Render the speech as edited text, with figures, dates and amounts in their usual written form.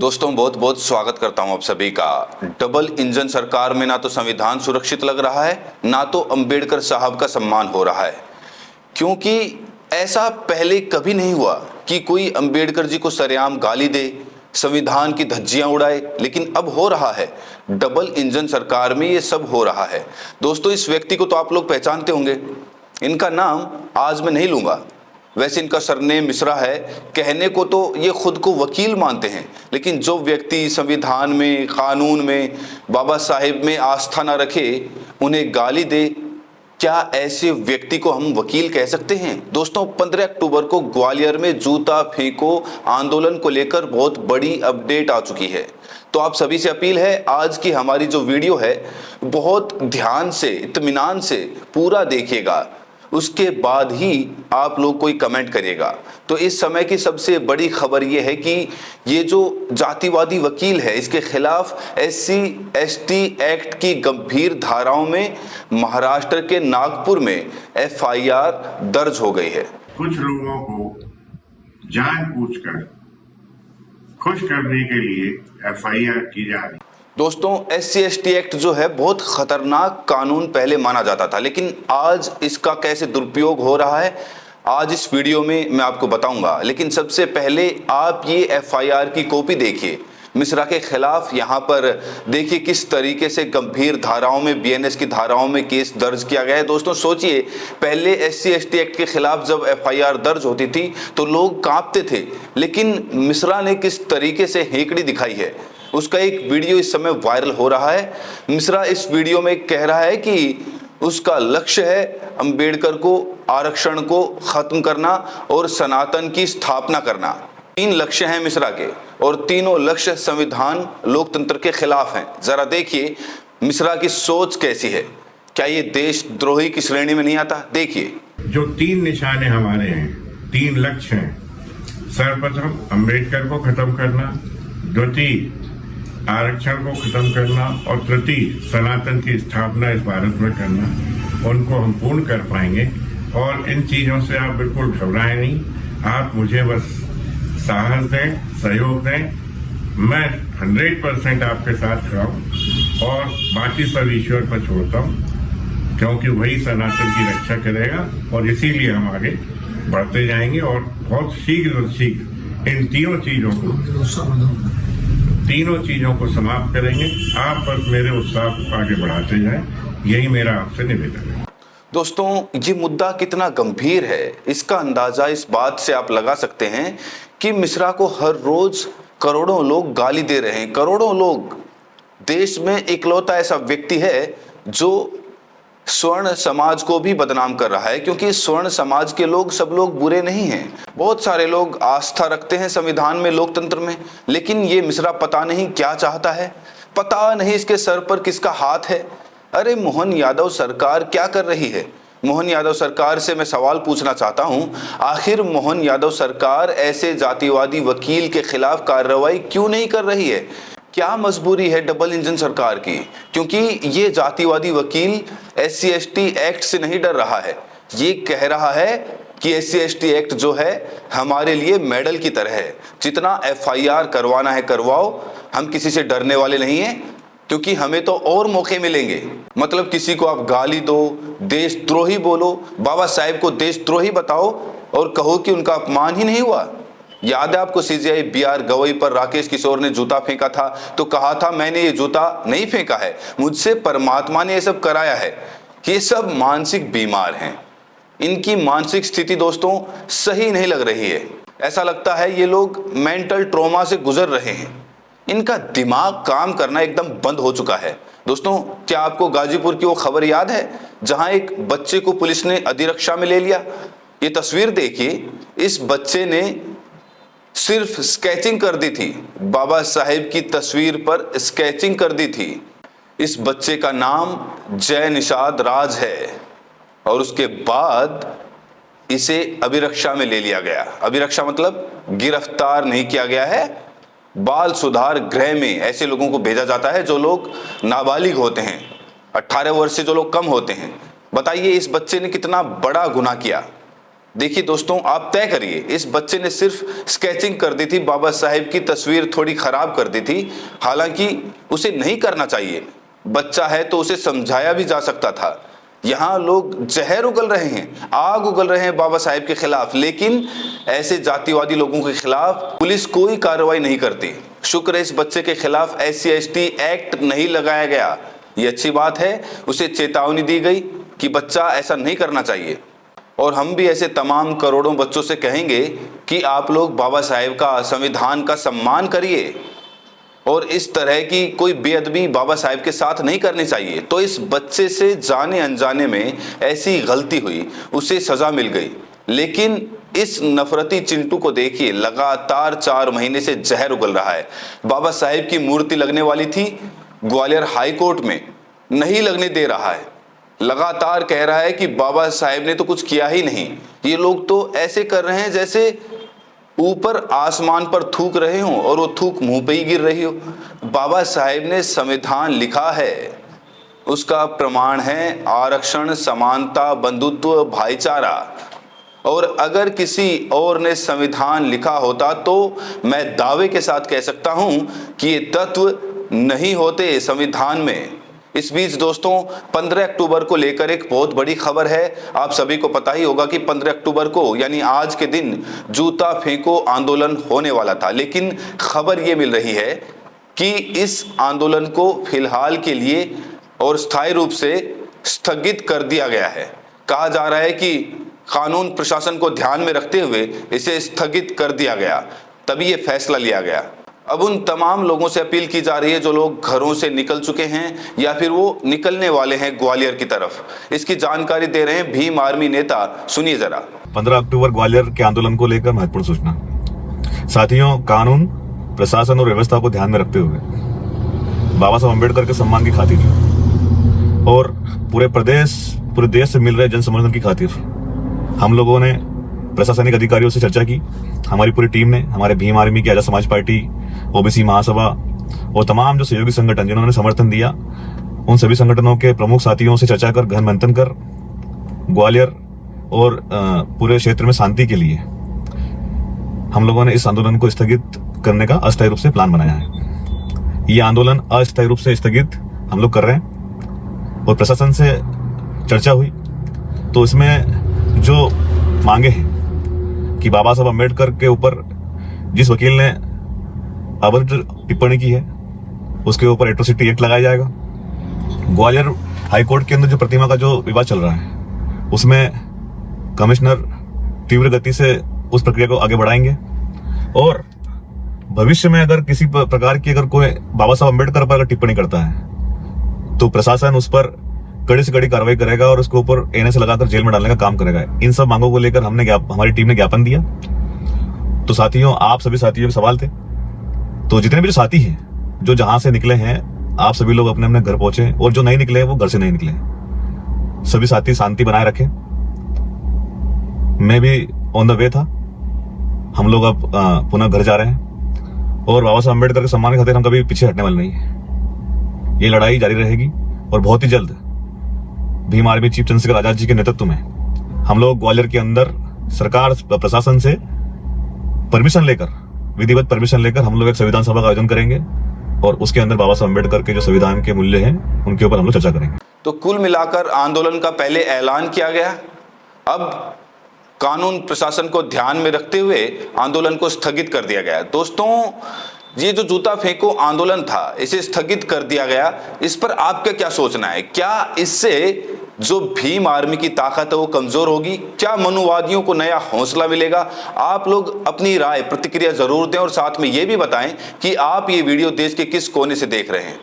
दोस्तों बहुत बहुत स्वागत करता हूं आप सभी का। डबल इंजन सरकार में ना तो संविधान सुरक्षित लग रहा है, ना तो अंबेडकर साहब का सम्मान हो रहा है। क्योंकि ऐसा पहले कभी नहीं हुआ कि कोई अंबेडकर जी को सरेआम गाली दे, संविधान की धज्जियां उड़ाए, लेकिन अब हो रहा है। डबल इंजन सरकार में ये सब हो रहा है। दोस्तों इस व्यक्ति को तो आप लोग पहचानते होंगे। इनका नाम आज मैं नहीं लूंगा, वैसे इनका सरनेम मिश्रा है। कहने को तो ये खुद को वकील मानते हैं, लेकिन जो व्यक्ति संविधान में, कानून में, बाबा साहेब में आस्था न रखे, उन्हें गाली दे, क्या ऐसे व्यक्ति को हम वकील कह सकते हैं? दोस्तों 15 अक्टूबर को ग्वालियर में जूता फेंको आंदोलन को लेकर बहुत बड़ी अपडेट आ चुकी है। तो आप सभी से अपील है, आज की हमारी जो वीडियो है बहुत ध्यान से, इत्मीनान से पूरा देखिएगा, उसके बाद ही आप लोग कोई कमेंट करिएगा। तो इस समय की सबसे बड़ी खबर यह है कि ये जो जातिवादी वकील है, इसके खिलाफ SC/ST एक्ट की गंभीर धाराओं में महाराष्ट्र के नागपुर में FIR दर्ज हो गई है। कुछ लोगों को जानबूझकर खुश करने के लिए FIR की जा रही। दोस्तों SC/ST एक्ट जो है बहुत खतरनाक कानून पहले माना जाता था, लेकिन आज इसका कैसे दुरुपयोग हो रहा है आज इस वीडियो में मैं आपको बताऊंगा। लेकिन सबसे पहले आप ये FIR की कॉपी देखिए मिश्रा के खिलाफ। यहाँ पर देखिए किस तरीके से गंभीर धाराओं में, BNS की धाराओं में केस दर्ज किया गया है। दोस्तों सोचिए, पहले SC/ST एक्ट के खिलाफ जब FIR दर्ज होती थी तो लोग कांपते थे, लेकिन मिश्रा ने किस तरीके से हेकड़ी दिखाई है, उसका एक वीडियो इस समय वायरल हो रहा है। मिश्रा इस वीडियो में कह रहा है कि उसका लक्ष्य है अंबेडकर को, आरक्षण को खत्म करना और सनातन की स्थापना करना। 3 लक्ष्य हैं मिश्रा के, और तीनों लक्ष्य संविधान, लोकतंत्र के खिलाफ हैं। जरा देखिए मिश्रा की सोच कैसी है। क्या ये देशद्रोही की श्रेणी में नहीं आता? देखिए, जो 3 निशाने हमारे हैं, 3 लक्ष्य हैं। सर्वप्रथम अम्बेडकर को खत्म करना, द्वितीय आरक्षण को खत्म करना, और तृतीय सनातन की स्थापना इस भारत में करना। उनको हम पूर्ण कर पाएंगे, और इन चीजों से आप बिल्कुल घबराएं नहीं। आप मुझे बस साहस दें, सहयोग दें। मैं 100% आपके साथ खड़ा हूं, और बाकी सब ईश्वर पर छोड़ता हूं, क्योंकि वही सनातन की रक्षा करेगा। और इसीलिए हम आगे बढ़ते जाएंगे, और बहुत शीघ्र इन तीनों चीजों को समाप्त करेंगे। आप बस मेरे उत्साह को आगे बढ़ाते जाएं, यही मेरा आपसे निवेदन है। दोस्तों ये मुद्दा कितना गंभीर है, इसका अंदाजा इस बात से आप लगा सकते हैं कि मिश्रा को हर रोज करोड़ों लोग गाली दे रहे हैं। करोड़ों लोग। देश में इकलौता ऐसा व्यक्ति है जो स्वर्ण समाज को भी बदनाम कर रहा है, क्योंकि स्वर्ण समाज के लोग सब लोग बुरे नहीं हैं। बहुत सारे लोग आस्था रखते हैं संविधान में, लोकतंत्र में, लेकिन ये मिश्रा पता नहीं क्या चाहता है, पता नहीं इसके सर पर किसका हाथ है। अरे मोहन यादव सरकार क्या कर रही है? मोहन यादव सरकार से मैं सवाल पूछना चाहता हूं, आखिर मोहन यादव सरकार ऐसे जातिवादी वकील के खिलाफ कार्रवाई क्यों नहीं कर रही है? क्या मजबूरी है डबल इंजन सरकार की? क्योंकि ये जातिवादी वकील SC/ST एक्ट से नहीं डर रहा है। ये कह रहा है कि SC/ST एक्ट जो है हमारे लिए मेडल की तरह है, जितना FIR करवाना है करवाओ, हम किसी से डरने वाले नहीं हैं, क्योंकि हमें तो और मौके मिलेंगे। मतलब किसी को आप गाली दो, देशद्रोही बोलो, बाबा साहेब को देशद्रोही बताओ और कहो कि उनका अपमान ही नहीं हुआ। याद है आपको CJI BR गवई पर राकेश किशोर ने जूता फेंका था, तो कहा था मैंने ये जूता नहीं फेंका है, मुझसे परमात्मा ने ये सब कराया है। ये सब मानसिक बीमार हैं। इनकी मानसिक स्थिति दोस्तों सही नहीं लग रही है। ऐसा लगता है ये लोग मेंटल ट्रॉमा से गुजर रहे हैं। इनका दिमाग काम करना एकदम बंद हो चुका है। दोस्तों क्या आपको गाजीपुर की वो खबर याद है जहां एक बच्चे को पुलिस ने अधिरक्षा में ले लिया? ये तस्वीर देखिए, इस बच्चे ने सिर्फ स्केचिंग कर दी थी, बाबा साहेब की तस्वीर पर स्केचिंग कर दी थी। इस बच्चे का नाम जय निषाद राज है, और उसके बाद इसे अभिरक्षा में ले लिया गया। अभिरक्षा मतलब गिरफ्तार नहीं किया गया है, बाल सुधार गृह में ऐसे लोगों को भेजा जाता है जो लोग नाबालिग होते हैं, 18 वर्ष से जो लोग कम होते हैं। बताइए इस बच्चे ने कितना बड़ा गुनाह किया। देखिए दोस्तों, आप तय करिए, इस बच्चे ने सिर्फ स्केचिंग कर दी थी, बाबा साहेब की तस्वीर थोड़ी खराब कर दी थी। हालांकि उसे नहीं करना चाहिए, बच्चा है तो उसे समझाया भी जा सकता था। यहाँ लोग जहर उगल रहे हैं, आग उगल रहे हैं बाबा साहेब के खिलाफ, लेकिन ऐसे जातिवादी लोगों के खिलाफ पुलिस कोई कार्रवाई नहीं करती। शुक्र है इस बच्चे के खिलाफ SC/ST एक्ट नहीं लगाया गया, ये अच्छी बात है। उसे चेतावनी दी गई कि बच्चा ऐसा नहीं करना चाहिए। और हम भी ऐसे तमाम करोड़ों बच्चों से कहेंगे कि आप लोग बाबा साहेब का, संविधान का सम्मान करिए और इस तरह की कोई बेअदबी बाबा साहेब के साथ नहीं करनी चाहिए। तो इस बच्चे से जाने अनजाने में ऐसी गलती हुई, उसे सजा मिल गई। लेकिन इस नफरती चिंटू को देखिए, लगातार 4 महीने से जहर उगल रहा है। बाबा साहेब की मूर्ति लगने वाली थी, ग्वालियर हाई कोर्ट में नहीं लगने दे रहा है। लगातार कह रहा है कि बाबा साहेब ने तो कुछ किया ही नहीं। ये लोग तो ऐसे कर रहे हैं जैसे ऊपर आसमान पर थूक रहे हों और वो थूक मुंह पे ही गिर रही हो। बाबा साहेब ने संविधान लिखा है, उसका प्रमाण है आरक्षण, समानता, बंधुत्व, भाईचारा। और अगर किसी और ने संविधान लिखा होता तो मैं दावे के साथ कह सकता हूं कि ये तत्व नहीं होते संविधान में। इस बीच दोस्तों, 15 अक्टूबर को लेकर एक बहुत बड़ी खबर है। आप सभी को पता ही होगा कि 15 अक्टूबर को यानी आज के दिन जूता फेंको आंदोलन होने वाला था, लेकिन खबर ये मिल रही है कि इस आंदोलन को फिलहाल के लिए और स्थायी रूप से स्थगित कर दिया गया है। कहा जा रहा है कि कानून प्रशासन को ध्यान में रखते हुए इसे स्थगित कर दिया गया, तभी ये फैसला लिया गया। अब उन तमाम लोगों से अपील की जा रही है जो लोग घरों से निकल चुके हैं या फिर वो निकलने वाले हैं ग्वालियर की तरफ। इसकी जानकारी दे रहे हैं भीम आर्मी नेता, सुनिए जरा। 15 अक्टूबर ग्वालियर के आंदोलन को लेकर महत्वपूर्ण सूचना। साथियों, कानून प्रशासन और व्यवस्था को ध्यान में रखते हुए बाबा साहब अम्बेडकर के सम्मान की खातिर और पूरे देश से मिल रहे जन समर्थन की खातिर हम लोगों ने प्रशासनिक अधिकारियों से चर्चा की। हमारी पूरी टीम ने, हमारे भीम आर्मी की आजाद समाज पार्टी, OBC महासभा और तमाम जो सहयोगी संगठन जिन्होंने समर्थन दिया, उन सभी संगठनों के प्रमुख साथियों से चर्चा कर, गहन मंथन कर ग्वालियर और पूरे क्षेत्र में शांति के लिए हम लोगों ने इस आंदोलन को स्थगित करने का अस्थायी रूप से प्लान बनाया है। ये आंदोलन अस्थायी रूप से स्थगित हम लोग कर रहे हैं और प्रशासन से चर्चा हुई तो इसमें जो मांगे हैं कि बाबा साहब अम्बेडकर के ऊपर जिस वकील ने अभद्र टिप्पणी की है उसके ऊपर एट्रोसिटी एक्ट लगाया जाएगा। ग्वालियर हाईकोर्ट के अंदर जो प्रतिमा का जो विवाद चल रहा है उसमें कमिश्नर तीव्र गति से उस प्रक्रिया को आगे बढ़ाएंगे और भविष्य में अगर किसी प्रकार की अगर कोई बाबा साहब अम्बेडकर पर अगर टिप्पणी करता है तो प्रशासन उस पर कड़ी से कड़ी कार्रवाई करेगा और उसके ऊपर NS लगाकर जेल में डालने का काम करेगा। इन सब मांगों को लेकर हमारी टीम ने ज्ञापन दिया। तो साथियों, आप सभी साथियों के सवाल थे, तो जितने भी जो साथी हैं जो जहां से निकले हैं, आप सभी लोग अपने अपने घर पहुंचे और जो नहीं निकले वो घर से नहीं निकले। सभी साथी शांति बनाए रखें। मैं भी ऑन द वे था। हम लोग अब पुनः घर जा रहे हैं और बाबा साहब अम्बेडकर के सम्मान के खातिर हम कभी पीछे हटने वाले नहीं है। ये लड़ाई जारी रहेगी और बहुत ही जल्द भीम आर्मी चीफ चंद्रशेखर आजाद जी के नेतृत्व में हम लोग ग्वालियर के अंदर सरकार प्रशासन से परमिशन लेकर, विधिवत परमिशन लेकर हम लोग एक संविधान सभा का आयोजन करेंगे और उसके अंदर बाबा साहब अम्बेडकर के जो संविधान के मूल्य हैं उनके ऊपर हम लोग चर्चा करेंगे। तो कुल मिलाकर आंदोलन का पहले ऐलान किया गया, अब कानून प्रशासन को ध्यान में रखते हुए आंदोलन को स्थगित कर दिया गया। दोस्तों, ये जो जूता फेंको आंदोलन था, इसे स्थगित कर दिया गया, इस पर आपका क्या सोचना है? क्या इससे जो भीम आर्मी की ताकत है वो कमजोर होगी? क्या मनुवादियों को नया हौसला मिलेगा? आप लोग अपनी राय, प्रतिक्रिया जरूर दें और साथ में ये भी बताएं कि आप ये वीडियो देश के किस कोने से देख रहे हैं।